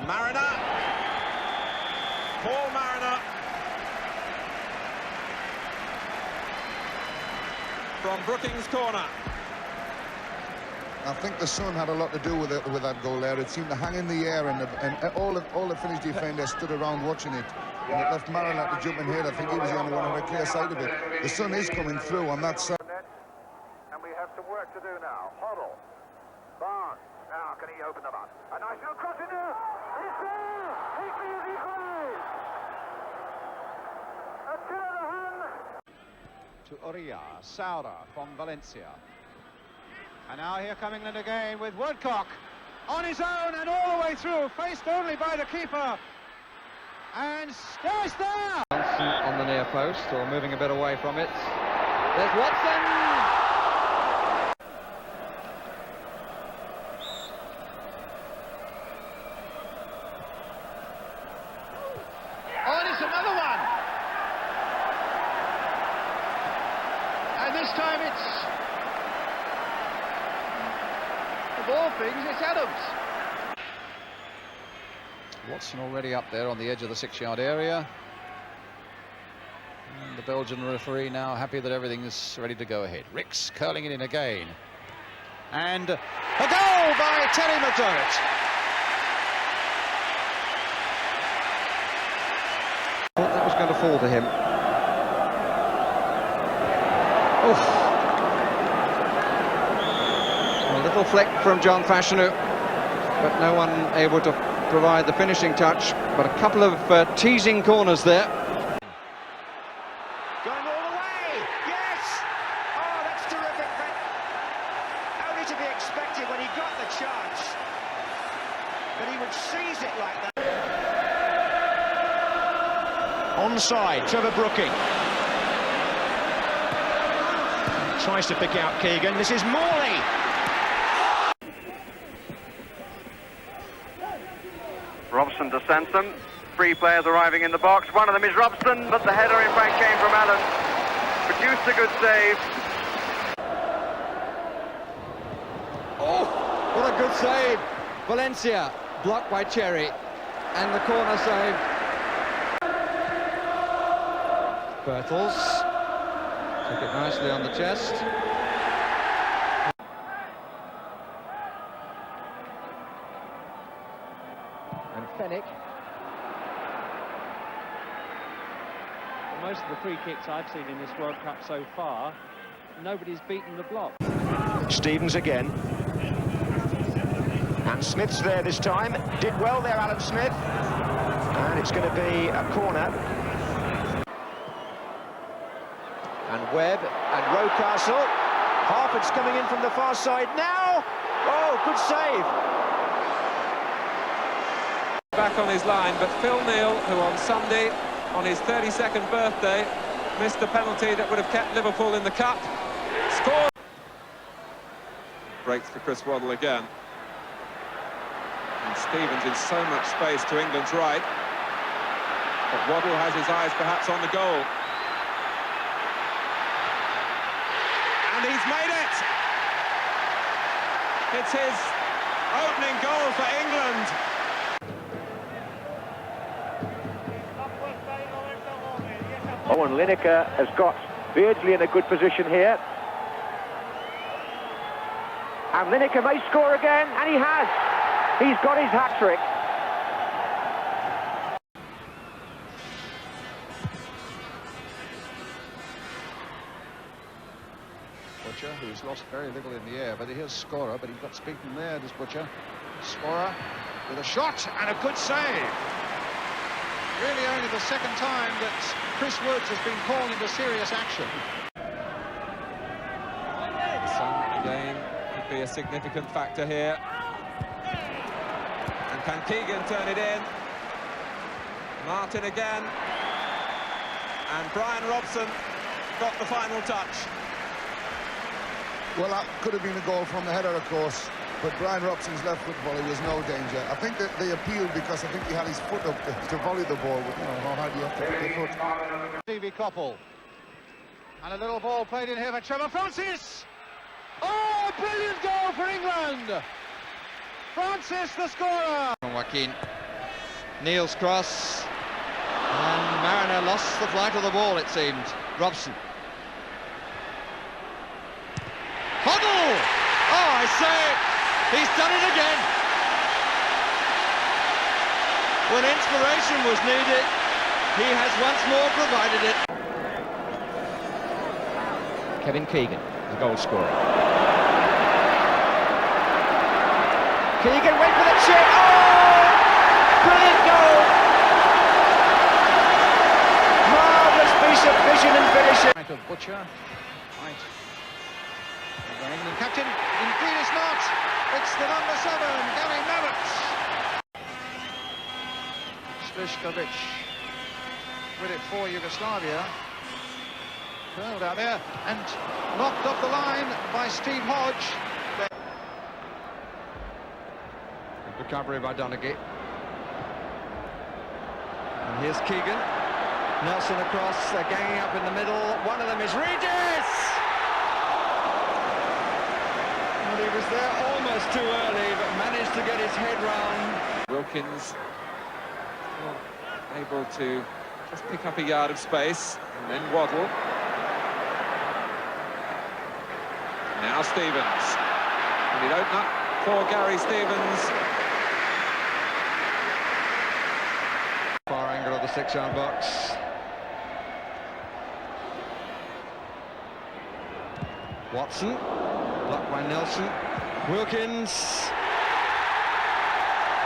Mariner. Paul Mariner. From Brookings' corner. I think the sun had a lot to do with that goal there. It seemed to hang in the air, and all the Finnish defenders stood around watching it. And it left Mariner to jump in here. I think he was the only one who had a clear sight of it. The sun is coming through on that side. And we have some work to do now. Hoddle. Barnes. Now, can he open them up? A nice little cross in there. It's there. Hickey is equalised. A two of the hand. To Uria. Saura from Valencia. And now here coming in again with Woodcock. On his own and all the way through. Faced only by the keeper. And stays there. On the near post, or moving a bit away from it. There's Watson! Oh, and it's another one! And this time it's... of all things, it's Adams. Watson already up there on the edge of the 6-yard area. And the Belgian referee now happy that everything is ready to go ahead. Ricks curling it in again. And a goal by Terry McDermott. Thought that was going to fall to him. Oof. A little flick from John Fashanu, but no one able to provide the finishing touch, but a couple of teasing corners there. Going all the way! Yes! Oh, that's terrific. Only to be expected when he got the chance. But he would seize it like that. Onside, Trevor Brooking. Tries to pick out Keegan. This is Morley. Robson to Sansom. 3 players arriving in the box. One of them is Robson, but the header in fact came from Allen. Produced a good save. Oh, what a good save. Valencia blocked by Cherry, and the corner save. Bertels took it nicely on the chest. And Fennick. Most of the free kicks I've seen in this World Cup so far, nobody's beaten the block. Stevens again. And Smith's there this time. Did well there, Alan Smith. And it's going to be a corner. And Webb and Rocastle. Harford's coming in from the far side now. Oh, good save. Back on his line, but Phil Neal, who on Sunday, on his 32nd birthday, missed the penalty that would have kept Liverpool in the cup. Scored. Breaks for Chris Waddle again. And Stevens in so much space to England's right. But Waddle has his eyes perhaps on the goal. And he's made it! It's his opening goal for England. Owen Lineker has got Beardsley in a good position here. And Lineker may score again, and he has. He's got his hat-trick. Butcher, who's lost very little in the air, but here's Scorer, but he got beaten there, does Butcher. Scorer with a shot and a good save. Really only the second time that Chris Woods has been called into serious action. The sun again could be a significant factor here. And can Keegan turn it in? Martin again. And Brian Robson got the final touch. Well, that could have been a goal from the header, of course, but Brian Robson's left foot volley was no danger. I think that they appealed because I think he had his foot up to volley the ball. But, you know, how hard do you have to put your foot? Stevie Coppell. And a little ball played in here for Trevor Francis. Oh, brilliant goal for England. Francis, the scorer. Joaquin Neil's cross, and Mariner lost the flight of the ball, it seemed. Robson. Hoddle! Oh, I say, he's done it again. When inspiration was needed, he has once more provided it. Kevin Keegan, the goal scorer. Keegan went for the chip. Oh! Brilliant goal! Marvellous piece of vision and finishing. Right of Butcher. Right. The England captain. Indeed it's not. It's the number 7, Gary Mavett. Stevesoccerscrapbook with it for Yugoslavia. Curled out there and knocked off the line by Steve Hodge. Recovery by Donaghy. And here's Keegan. Nelson across, they're ganging up in the middle. One of them is Regis! Well, he was there almost too early, but managed to get his head round. Wilkins able to just pick up a yard of space, and then Waddle. Now Stevens. And he'd open up poor Gary Stevens. Far angle of the 6-yard box. Watson, blocked by Nelson. Wilkins.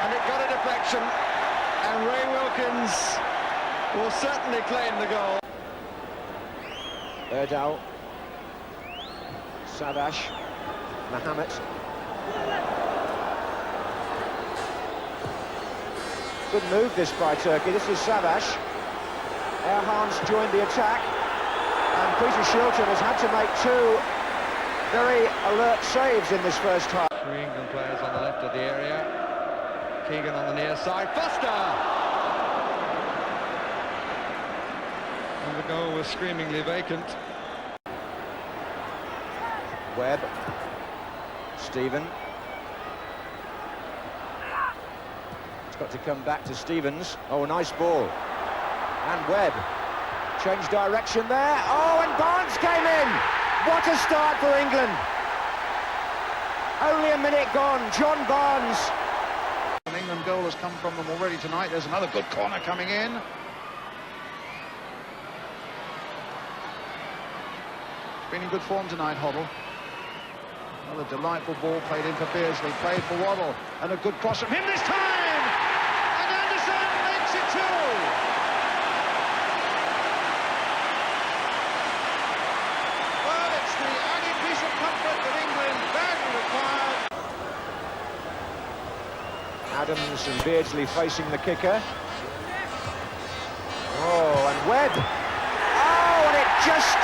And it got a deflection. And Ray Wilkins will certainly claim the goal. Erdal, Savash, Mohammed. Good move this by Turkey. This is Savash. Erhan's joined the attack, and Peter Shilton has had to make 2 very alert saves in this first half. 3 England players on the left of the area. Keegan on the near side. Foster! And the goal was screamingly vacant. Webb, Stephen. It's got to come back to Stevens. Oh, nice ball. And Webb. Changed direction there. Oh, and Barnes came in. What a start for England. Only a minute gone. John Barnes. An England goal has come from them already tonight. There's another good corner coming in. Been in good form tonight, Hoddle. Another delightful ball played in for Beardsley, played for Waddle, and a good cross from him this time! And Anderson makes it 2! Well, it's the added piece of comfort that England badly required. Adams and Beardsley facing the kicker. Oh, and Webb. Oh, and it just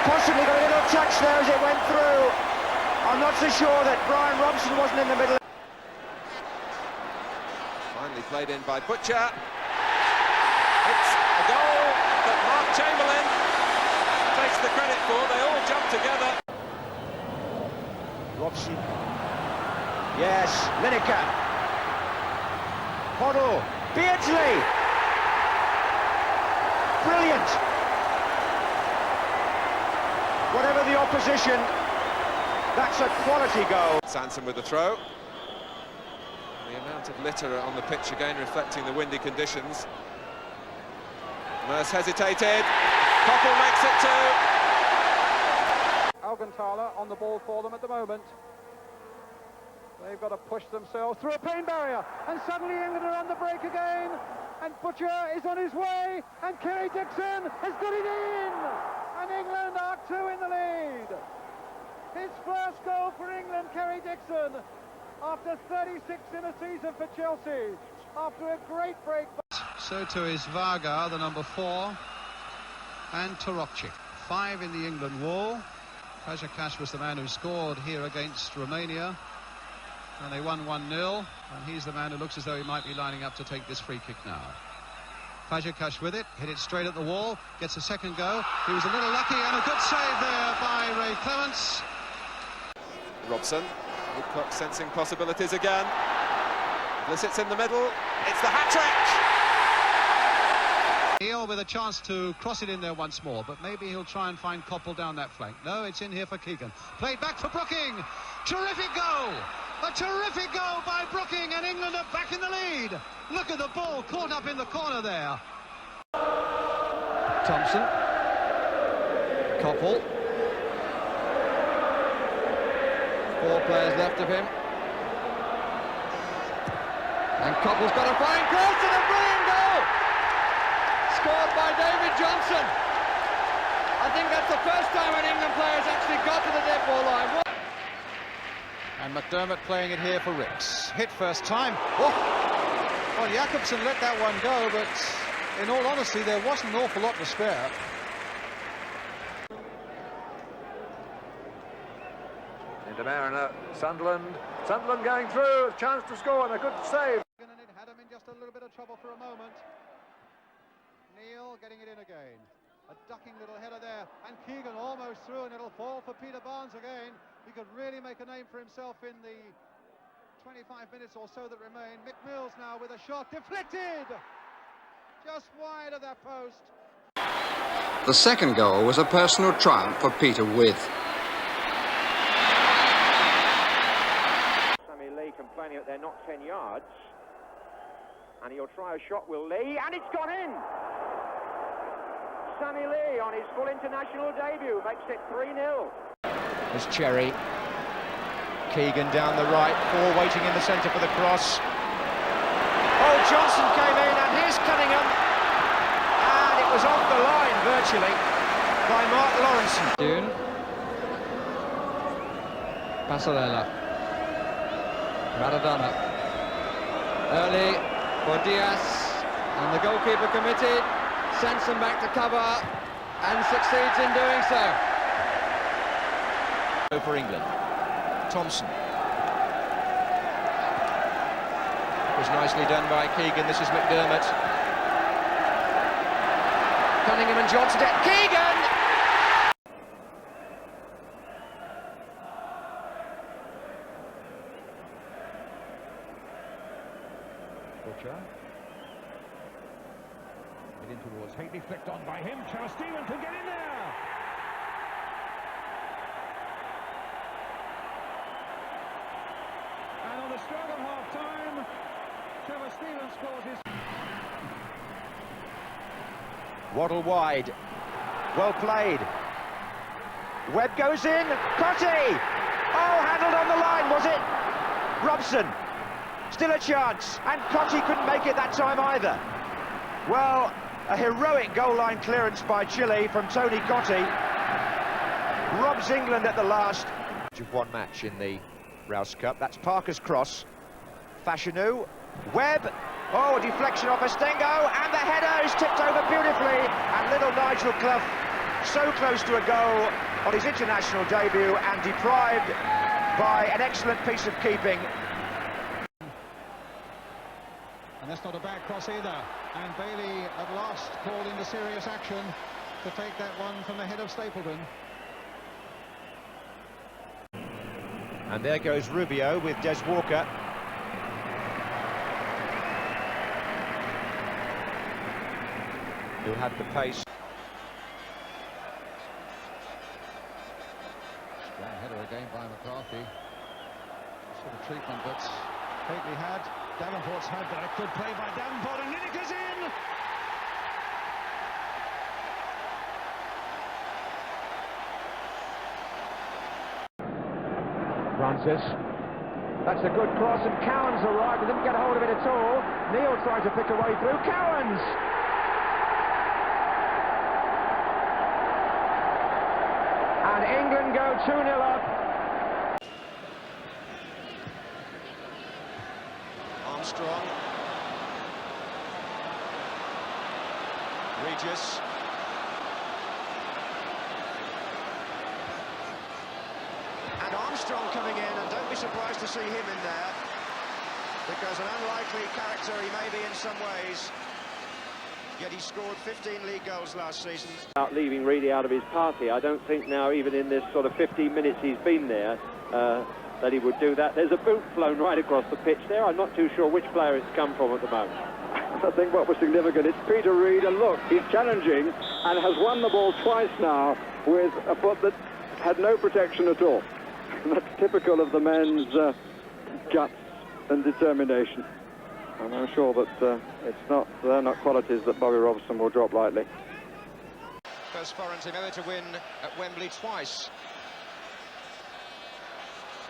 possibly got a little touch there as it went through. I'm not so sure that Brian Robson wasn't in the middle. Finally played in by Butcher. It's a goal that Mark Chamberlain takes the credit for. They all jump together. Robson. Yes, Lineker. Hoddle. Beardsley. Brilliant. Whatever the opposition, that's a quality goal. Sanson with the throw. The amount of litter on the pitch again reflecting the windy conditions. Merce hesitated. Koppel makes it 2. Alcantara on the ball for them at the moment. They've got to push themselves through a pain barrier, and suddenly England are on the break again, and Butcher is on his way, and Kerry Dixon has got it in, and England are 2 in the lead. His first goal for England, Kerry Dixon, after 36 in a season for Chelsea, after a great break. So too is Varga, the number 4, and Tarokcic. 5 in the England wall. Fazekas was the man who scored here against Romania, and they won 1-0, and he's the man who looks as though he might be lining up to take this free kick now. Fazekas with it, hit it straight at the wall, gets a second go. He was a little lucky, and a good save there by Ray Clements. Robson, Woodcock sensing possibilities again. This it's in the middle, it's the hat-trick! Neil with a chance to cross it in there once more, but maybe he'll try and find Koppel down that flank. No, it's in here for Keegan. Played back for Brooking. Terrific goal! A terrific goal by Brooking, and England are back in the lead. Look at the ball caught up in the corner there. Thompson. Koppel. 4 players left of him. And Koppel's got a fine cross and a brilliant goal! Scored by David Johnson. I think that's the first time an England player's actually got to the dead ball line. And McDermott playing it here for Ricks. Hit first time. Oh! Well, Jakobsen let that one go, but in all honesty, there wasn't an awful lot to spare. Into Mariner, Sunderland going through, a chance to score and a good save. And it had him in just a little bit of trouble for a moment. Neil getting it in again. A ducking little header there, and Keegan almost through, and it'll fall for Peter Barnes again. He could really make a name for himself in the 25 minutes or so that remain. Mick Mills now with a shot deflected, just wide of that post. The second goal was a personal triumph for Peter With. Sammy Lee complaining that they're not 10 yards, and he'll try a shot, Will Lee, and it's gone in. Sammy Lee on his full international debut makes it 3-0. There's Cherry. Keegan down the right, 4 waiting in the centre for the cross. Oh, Johnson came in, and here's Cunningham. And it was off the line, virtually, by Mark Lawrenson. Dune. Passarella. Maradona. Early for Diaz. And the goalkeeper committed. Sends them back to cover and succeeds in doing so. For England. Thompson. It was nicely done by Keegan. This is McDermott. Cunningham and Johnson. Keegan! Butcher. In towards Haley, flicked on by him. Trevor Stephen can get in there. And on the stroke of half-time, Trevor Stephen scores his... Waddle wide. Well played. Webb goes in. Cotty! Oh, handled on the line, was it? Robson. Still a chance. And Cotty couldn't make it that time either. Well, a heroic goal line clearance by Chile from Tony Cotty robs England at the last. Of one match in the Rouse Cup. That's Parker's cross. Fashanu, Webb. Oh, a deflection off Estengo, and the header is tipped over beautifully. And little Nigel Clough, so close to a goal on his international debut, and deprived by an excellent piece of keeping. And that's not a bad cross either. And Bailey at last called into serious action to take that one from the head of Stapleton. And there goes Rubio with Des Walker. Who had the pace. Strong header again by McCarthy. Sort of treatment that Haley had. Davenport's had, but a good play by Davenport, and Lineker's in! Francis. That's a good cross, and Cowans arrived. He didn't get a hold of it at all. Neil tried to pick a way through. Cowans! And England go 2-0 up. Armstrong. Regis. And Armstrong coming in, and don't be surprised to see him in there, because an unlikely character he may be in some ways, yet he scored 15 league goals last season. Leaving really out of his party. I don't think now, even in this sort of 15 minutes he's been there, that he would do that. There's a boot flown right across the pitch there. I'm not too sure which player it's come from at the moment. I think what was significant, it's Peter Reid, and look, he's challenging and has won the ball twice now with a foot that had no protection at all. That's typical of the men's guts and determination. And I'm sure that they're not qualities that Bobby Robson will drop lightly. First foreign team ever to win at Wembley twice.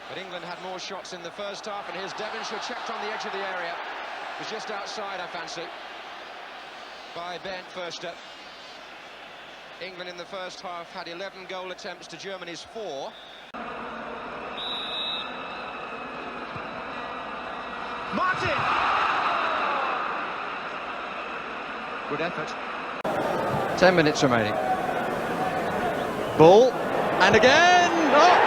But England had more shots in the first half, and here's Devonshire checked on the edge of the area. It was just outside, I fancy, by Ben Furster. England in the first half had 11 goal attempts to Germany's 4. Martin! Good effort. 10 minutes remaining. Ball, and again! Oh!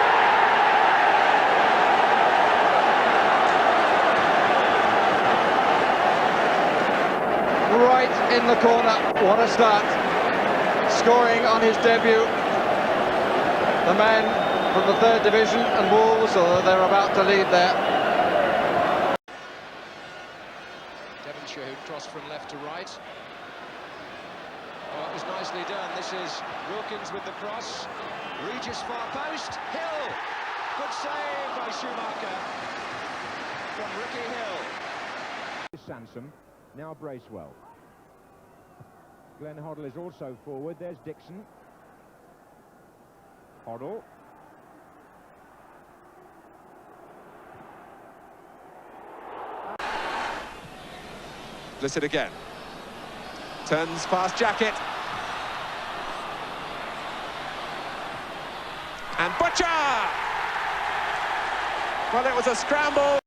Right in the corner. What a start. Scoring on his debut. The man from the 3rd Division and Wolves, although they're about to lead there. Devonshire who crossed from left to right. Oh, it was nicely done. This is Wilkins with the cross. Regis far post. Hill. Good save by Schumacher from Ricky Hill. Sansom, now Bracewell. Glenn Hoddle is also forward. There's Dixon. Hoddle. Blissett again. Turns past Jacket. And Butcher! Well, it was a scramble.